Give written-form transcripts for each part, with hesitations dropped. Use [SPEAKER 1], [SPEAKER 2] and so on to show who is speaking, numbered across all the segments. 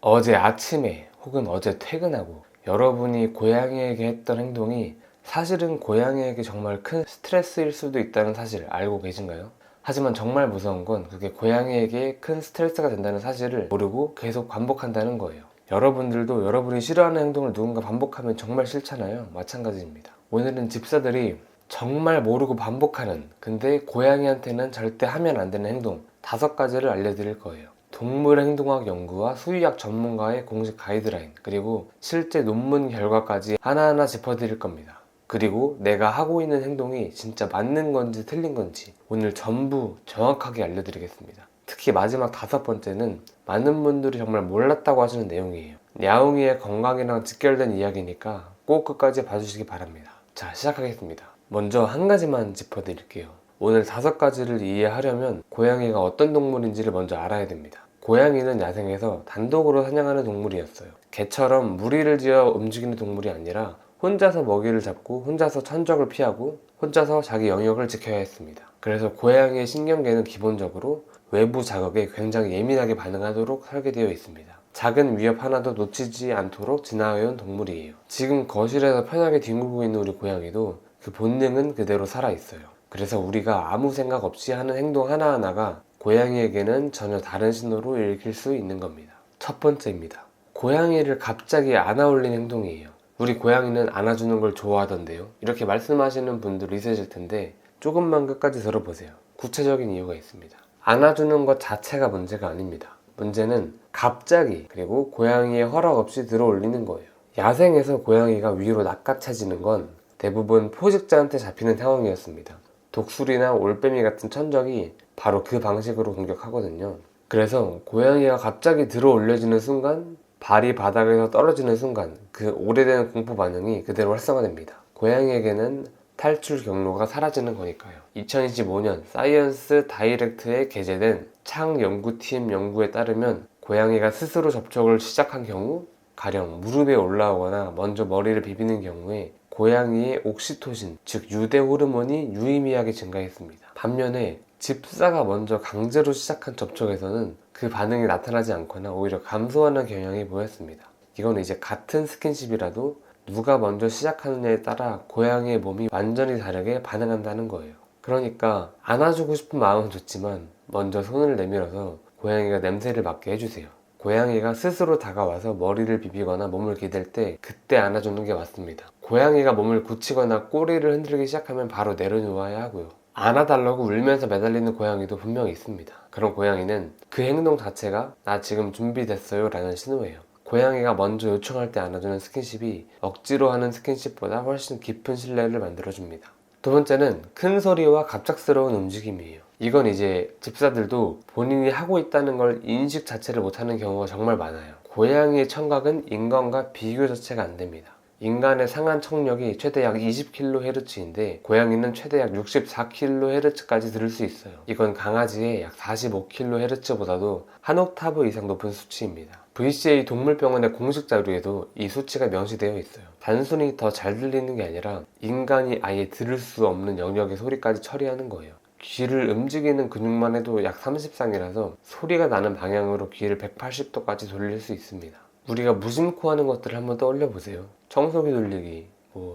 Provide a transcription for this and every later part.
[SPEAKER 1] 어제 아침에 혹은 어제 퇴근하고 여러분이 고양이에게 했던 행동이 사실은 고양이에게 정말 큰 스트레스일 수도 있다는 사실 알고 계신가요? 하지만 정말 무서운 건 그게 고양이에게 큰 스트레스가 된다는 사실을 모르고 계속 반복한다는 거예요. 여러분들도 여러분이 싫어하는 행동을 누군가 반복하면 정말 싫잖아요. 마찬가지입니다. 오늘은 집사들이 정말 모르고 반복하는, 근데 고양이한테는 절대 하면 안 되는 행동 5가지를 알려드릴 거예요. 동물행동학 연구와 수의학 전문가의 공식 가이드라인, 그리고 실제 논문 결과까지 하나하나 짚어드릴 겁니다. 그리고 내가 하고 있는 행동이 진짜 맞는 건지 틀린 건지 오늘 전부 정확하게 알려드리겠습니다. 특히 마지막 5번째는 많은 분들이 정말 몰랐다고 하시는 내용이에요. 야옹이의 건강이랑 직결된 이야기니까 꼭 끝까지 봐주시기 바랍니다. 자, 시작하겠습니다. 먼저 한 가지만 짚어드릴게요. 오늘 5가지를 이해하려면 고양이가 어떤 동물인지를 먼저 알아야 됩니다. 고양이는 야생에서 단독으로 사냥하는 동물이었어요. 개처럼 무리를 지어 움직이는 동물이 아니라 혼자서 먹이를 잡고 혼자서 천적을 피하고 혼자서 자기 영역을 지켜야 했습니다. 그래서 고양이의 신경계는 기본적으로 외부 자극에 굉장히 예민하게 반응하도록 설계되어 있습니다. 작은 위협 하나도 놓치지 않도록 진화해온 동물이에요. 지금 거실에서 편하게 뒹굴고 있는 우리 고양이도 그 본능은 그대로 살아있어요. 그래서 우리가 아무 생각 없이 하는 행동 하나하나가 고양이에게는 전혀 다른 신호로 읽힐 수 있는 겁니다. 첫 번째입니다. 고양이를 갑자기 안아올린 행동이에요. 우리 고양이는 안아주는 걸 좋아하던데요. 이렇게 말씀하시는 분들 있으실 텐데 조금만 끝까지 들어보세요. 구체적인 이유가 있습니다. 안아주는 것 자체가 문제가 아닙니다. 문제는 갑자기 그리고 고양이의 허락 없이 들어올리는 거예요. 야생에서 고양이가 위로 낚아채지는 건 대부분 포식자한테 잡히는 상황이었습니다. 독수리나 올빼미 같은 천적이 바로 그 방식으로 공격하거든요. 그래서 고양이가 갑자기 들어 올려지는 순간, 발이 바닥에서 떨어지는 순간 그 오래된 공포 반응이 그대로 활성화됩니다. 고양이에게는 탈출 경로가 사라지는 거니까요. 2025년 사이언스 다이렉트에 게재된 창 연구팀 연구에 따르면 고양이가 스스로 접촉을 시작한 경우, 가령 무릎에 올라오거나 먼저 머리를 비비는 경우에 고양이의 옥시토신, 즉 유대 호르몬이 유의미하게 증가했습니다. 반면에 집사가 먼저 강제로 시작한 접촉에서는 그 반응이 나타나지 않거나 오히려 감소하는 경향이 보였습니다. 이건 이제 같은 스킨십이라도 누가 먼저 시작하느냐에 따라 고양이의 몸이 완전히 다르게 반응한다는 거예요. 그러니까 안아주고 싶은 마음은 좋지만 먼저 손을 내밀어서 고양이가 냄새를 맡게 해주세요. 고양이가 스스로 다가와서 머리를 비비거나 몸을 기댈 때 그때 안아주는 게 맞습니다. 고양이가 몸을 굳히거나 꼬리를 흔들기 시작하면 바로 내려놓아야 하고요. 안아달라고 울면서 매달리는 고양이도 분명히 있습니다. 그런 고양이는 그 행동 자체가 나 지금 준비됐어요 라는 신호예요. 고양이가 먼저 요청할 때 안아주는 스킨십이 억지로 하는 스킨십보다 훨씬 깊은 신뢰를 만들어줍니다. 두 번째는 큰 소리와 갑작스러운 움직임이에요. 이건 이제 집사들도 본인이 하고 있다는 걸 인식 자체를 못하는 경우가 정말 많아요. 고양이의 청각은 인간과 비교 자체가 안 됩니다. 인간의 상한 청력이 최대 약 20kHz인데 고양이는 최대 약 64kHz까지 들을 수 있어요. 이건 강아지의 약 45kHz보다도 한 옥타브 이상 높은 수치입니다. VCA 동물병원의 공식 자료에도 이 수치가 명시되어 있어요. 단순히 더 잘 들리는 게 아니라 인간이 아예 들을 수 없는 영역의 소리까지 처리하는 거예요. 귀를 움직이는 근육만 해도 약 30쌍이라서 소리가 나는 방향으로 귀를 180도까지 돌릴 수 있습니다. 우리가 무심코 하는 것들을 한번 떠올려 보세요. 청소기 돌리기,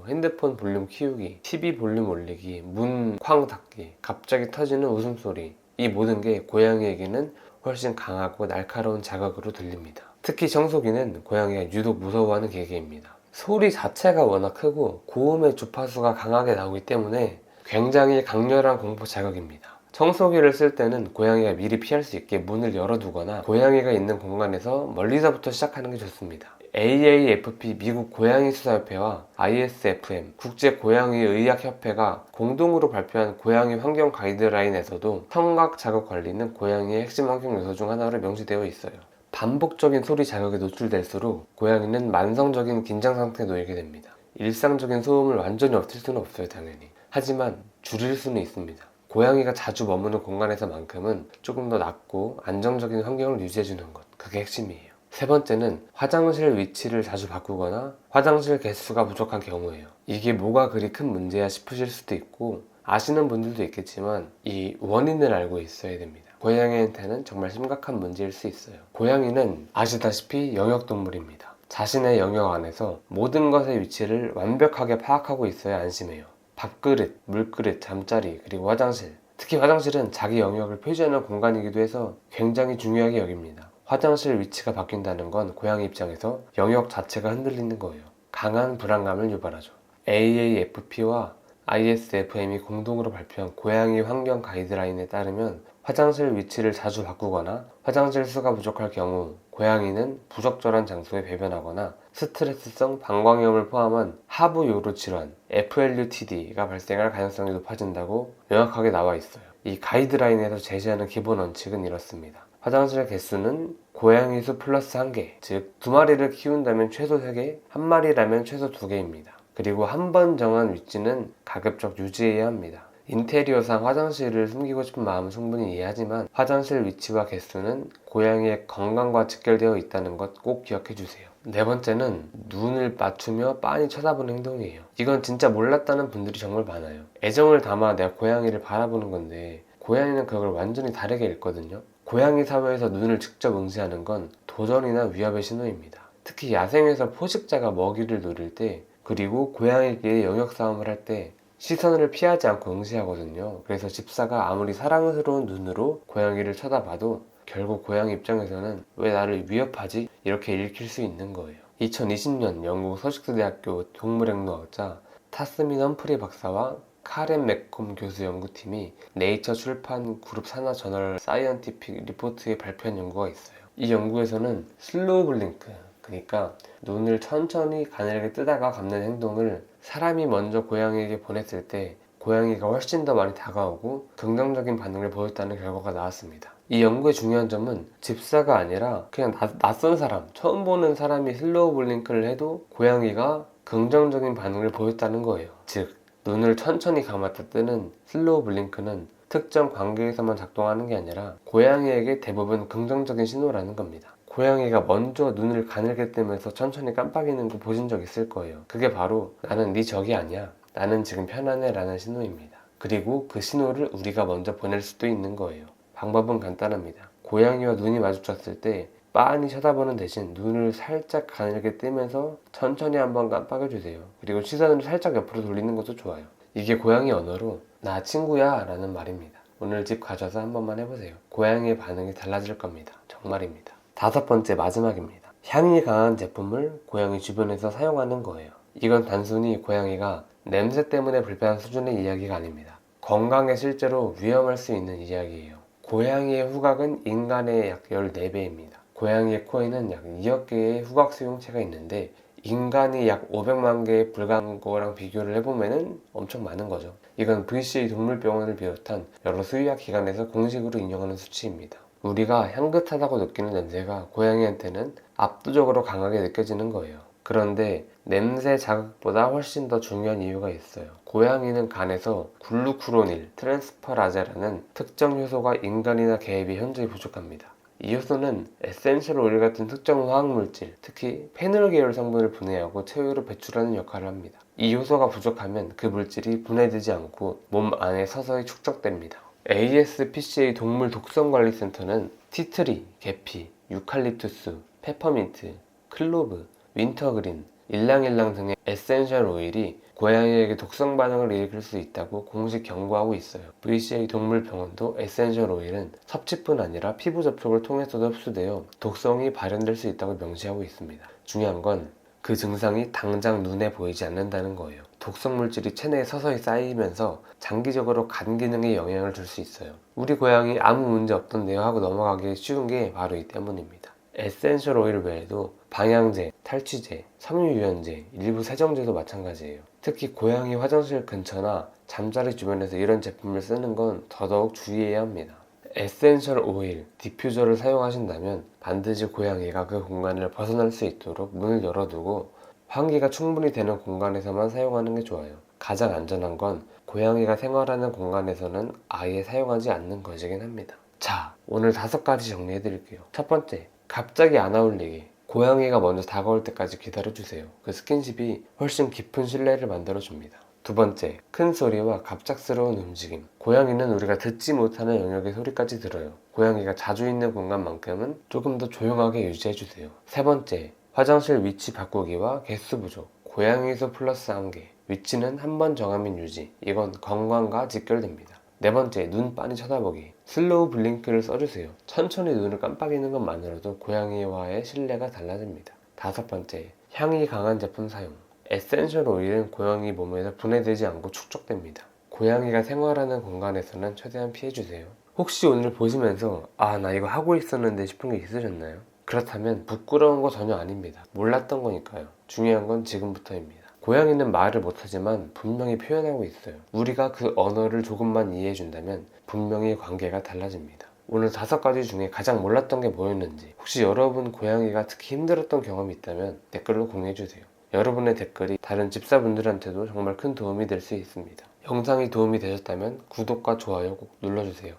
[SPEAKER 1] 핸드폰 볼륨 키우기, TV 볼륨 올리기, 문 쾅 닫기, 갑자기 터지는 웃음소리, 이 모든 게 고양이에게는 훨씬 강하고 날카로운 자극으로 들립니다. 특히 청소기는 고양이가 유독 무서워하는 계기입니다. 소리 자체가 워낙 크고 고음의 주파수가 강하게 나오기 때문에 굉장히 강렬한 공포 자극입니다. 청소기를 쓸 때는 고양이가 미리 피할 수 있게 문을 열어두거나 고양이가 있는 공간에서 멀리서부터 시작하는 게 좋습니다. AAFP 미국 고양이 수사협회와 ISFM 국제고양이의학협회가 공동으로 발표한 고양이 환경 가이드라인에서도 청각 자극 관리는 고양이의 핵심 환경 요소 중 하나로 명시되어 있어요. 반복적인 소리 자극에 노출될수록 고양이는 만성적인 긴장 상태에 놓이게 됩니다. 일상적인 소음을 완전히 없앨 수는 없어요, 당연히. 하지만 줄일 수는 있습니다. 고양이가 자주 머무는 공간에서만큼은 조금 더 낮고 안정적인 환경을 유지해주는 것, 그게 핵심이에요. 세 번째는 화장실 위치를 자주 바꾸거나 화장실 개수가 부족한 경우예요. 이게 뭐가 그리 큰 문제야 싶으실 수도 있고 아시는 분들도 있겠지만 이 원인을 알고 있어야 됩니다. 고양이한테는 정말 심각한 문제일 수 있어요. 고양이는 아시다시피 영역동물입니다. 자신의 영역 안에서 모든 것의 위치를 완벽하게 파악하고 있어야 안심해요. 밥그릇, 물그릇, 잠자리, 그리고 화장실. 특히 화장실은 자기 영역을 표시하는 공간이기도 해서 굉장히 중요하게 여깁니다. 화장실 위치가 바뀐다는 건 고양이 입장에서 영역 자체가 흔들리는 거예요. 강한 불안감을 유발하죠. AAFP와 ISFM이 공동으로 발표한 고양이 환경 가이드라인에 따르면 화장실 위치를 자주 바꾸거나 화장실 수가 부족할 경우 고양이는 부적절한 장소에 배변하거나 스트레스성 방광염을 포함한 하부 요로 질환 FLUTD가 발생할 가능성이 높아진다고 명확하게 나와 있어요. 이 가이드라인에서 제시하는 기본 원칙은 이렇습니다. 화장실 개수는 고양이 수 플러스 1개, 즉 2마리를 키운다면 최소 3개, 1마리라면 최소 2개입니다. 그리고 한 번 정한 위치는 가급적 유지해야 합니다. 인테리어상 화장실을 숨기고 싶은 마음은 충분히 이해하지만 화장실 위치와 개수는 고양이의 건강과 직결되어 있다는 것 꼭 기억해 주세요. 네 번째는 눈을 맞추며 빤히 쳐다보는 행동이에요. 이건 진짜 몰랐다는 분들이 정말 많아요. 애정을 담아 내가 고양이를 바라보는 건데 고양이는 그걸 완전히 다르게 읽거든요. 고양이 사회에서 눈을 직접 응시하는 건 도전이나 위협의 신호입니다. 특히 야생에서 포식자가 먹이를 노릴 때 그리고 고양이끼리 영역 싸움을 할 때 시선을 피하지 않고 응시하거든요. 그래서 집사가 아무리 사랑스러운 눈으로 고양이를 쳐다봐도 결국 고양이 입장에서는 왜 나를 위협하지? 이렇게 읽힐 수 있는 거예요. 2020년 영국 서식스 대학교 동물행동학자 타스민 험프리 박사와 카렌 맥콤 교수 연구팀이 네이처 출판 그룹 산하 저널 사이언티픽 리포트에 발표한 연구가 있어요. 이 연구에서는 슬로우 블링크, 그러니까 눈을 천천히 가늘게 뜨다가 감는 행동을 사람이 먼저 고양이에게 보냈을 때 고양이가 훨씬 더 많이 다가오고 긍정적인 반응을 보였다는 결과가 나왔습니다. 이 연구의 중요한 점은 집사가 아니라 그냥 낯선 사람, 처음 보는 사람이 슬로우 블링크를 해도 고양이가 긍정적인 반응을 보였다는 거예요. 즉, 눈을 천천히 감았다 뜨는 슬로우 블링크는 특정 관계에서만 작동하는 게 아니라 고양이에게 대부분 긍정적인 신호라는 겁니다. 고양이가 먼저 눈을 가늘게 뜨면서 천천히 깜빡이는 거 보신 적 있을 거예요. 그게 바로 나는 네 적이 아니야. 나는 지금 편안해 라는 신호입니다. 그리고 그 신호를 우리가 먼저 보낼 수도 있는 거예요. 방법은 간단합니다. 고양이와 눈이 마주쳤을 때 빤히 쳐다보는 대신 눈을 살짝 가늘게 뜨면서 천천히 한번 깜빡여주세요. 그리고 시선을 살짝 옆으로 돌리는 것도 좋아요. 이게 고양이 언어로 나 친구야 라는 말입니다. 오늘 집 가셔서 한 번만 해보세요. 고양이의 반응이 달라질 겁니다. 정말입니다. 5번째, 마지막입니다. 향이 강한 제품을 고양이 주변에서 사용하는 거예요. 이건 단순히 고양이가 냄새 때문에 불편한 수준의 이야기가 아닙니다. 건강에 실제로 위험할 수 있는 이야기예요. 고양이의 후각은 인간의 약 14배입니다. 고양이의 코에는 약 2억 개의 후각 수용체가 있는데 인간이 약 500만 개에 불과한 거랑 비교를 해보면 엄청 많은 거죠. 이건 VCA 동물병원을 비롯한 여러 수의학 기관에서 공식으로 인용하는 수치입니다. 우리가 향긋하다고 느끼는 냄새가 고양이한테는 압도적으로 강하게 느껴지는 거예요. 그런데 냄새 자극보다 훨씬 더 중요한 이유가 있어요. 고양이는 간에서 글루쿠로닐, 트랜스퍼라제라는 특정 효소가 인간이나 개에 비해 현저히 부족합니다. 이 효소는 에센셜 오일 같은 특정 화학물질, 특히 페놀 계열 성분을 분해하고 체외로 배출하는 역할을 합니다. 이 효소가 부족하면 그 물질이 분해되지 않고 몸 안에 서서히 축적됩니다. ASPCA 동물 독성관리센터는 티트리, 계피, 유칼립투스, 페퍼민트, 클로브, 윈터그린, 일랑일랑 등의 에센셜 오일이 고양이에게 독성 반응을 일으킬 수 있다고 공식 경고하고 있어요. VCA 동물병원도 에센셜 오일은 섭취뿐 아니라 피부 접촉을 통해서도 흡수되어 독성이 발현될 수 있다고 명시하고 있습니다. 중요한 건 그 증상이 당장 눈에 보이지 않는다는 거예요. 독성 물질이 체내에 서서히 쌓이면서 장기적으로 간 기능에 영향을 줄 수 있어요. 우리 고양이 아무 문제 없던데요 하고 넘어가기 쉬운 게 바로 이 때문입니다. 에센셜 오일 외에도 방향제, 탈취제, 섬유유연제, 일부 세정제도 마찬가지예요. 특히 고양이 화장실 근처나 잠자리 주변에서 이런 제품을 쓰는 건 더더욱 주의해야 합니다. 에센셜 오일, 디퓨저를 사용하신다면 반드시 고양이가 그 공간을 벗어날 수 있도록 문을 열어두고 환기가 충분히 되는 공간에서만 사용하는 게 좋아요. 가장 안전한 건 고양이가 생활하는 공간에서는 아예 사용하지 않는 것이긴 합니다. 자, 오늘 5가지 정리해드릴게요. 첫 번째, 갑자기 안아올리기. 고양이가 먼저 다가올 때까지 기다려주세요. 그 스킨십이 훨씬 깊은 신뢰를 만들어줍니다. 두 번째, 큰 소리와 갑작스러운 움직임. 고양이는 우리가 듣지 못하는 영역의 소리까지 들어요. 고양이가 자주 있는 공간만큼은 조금 더 조용하게 유지해주세요. 세 번째, 화장실 위치 바꾸기와 개수 부족. 고양이 수 플러스 한계. 위치는 한 번 정하면 유지. 이건 건강과 직결됩니다. 네 번째, 눈 빤히 쳐다보기. 슬로우 블링크를 써주세요. 천천히 눈을 깜빡이는 것만으로도 고양이와의 신뢰가 달라집니다. 다섯 번째, 향이 강한 제품 사용. 에센셜 오일은 고양이 몸에서 분해되지 않고 축적됩니다. 고양이가 생활하는 공간에서는 최대한 피해주세요. 혹시 오늘 보시면서 나 이거 하고 있었는데 싶은 게 있으셨나요? 그렇다면 부끄러운 거 전혀 아닙니다. 몰랐던 거니까요. 중요한 건 지금부터입니다. 고양이는 말을 못하지만 분명히 표현하고 있어요. 우리가 그 언어를 조금만 이해해준다면 분명히 관계가 달라집니다. 오늘 5가지 중에 가장 몰랐던 게 뭐였는지, 혹시 여러분 고양이가 특히 힘들었던 경험이 있다면 댓글로 공유해주세요. 여러분의 댓글이 다른 집사분들한테도 정말 큰 도움이 될 수 있습니다. 영상이 도움이 되셨다면 구독과 좋아요 꼭 눌러주세요.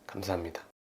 [SPEAKER 1] 감사합니다.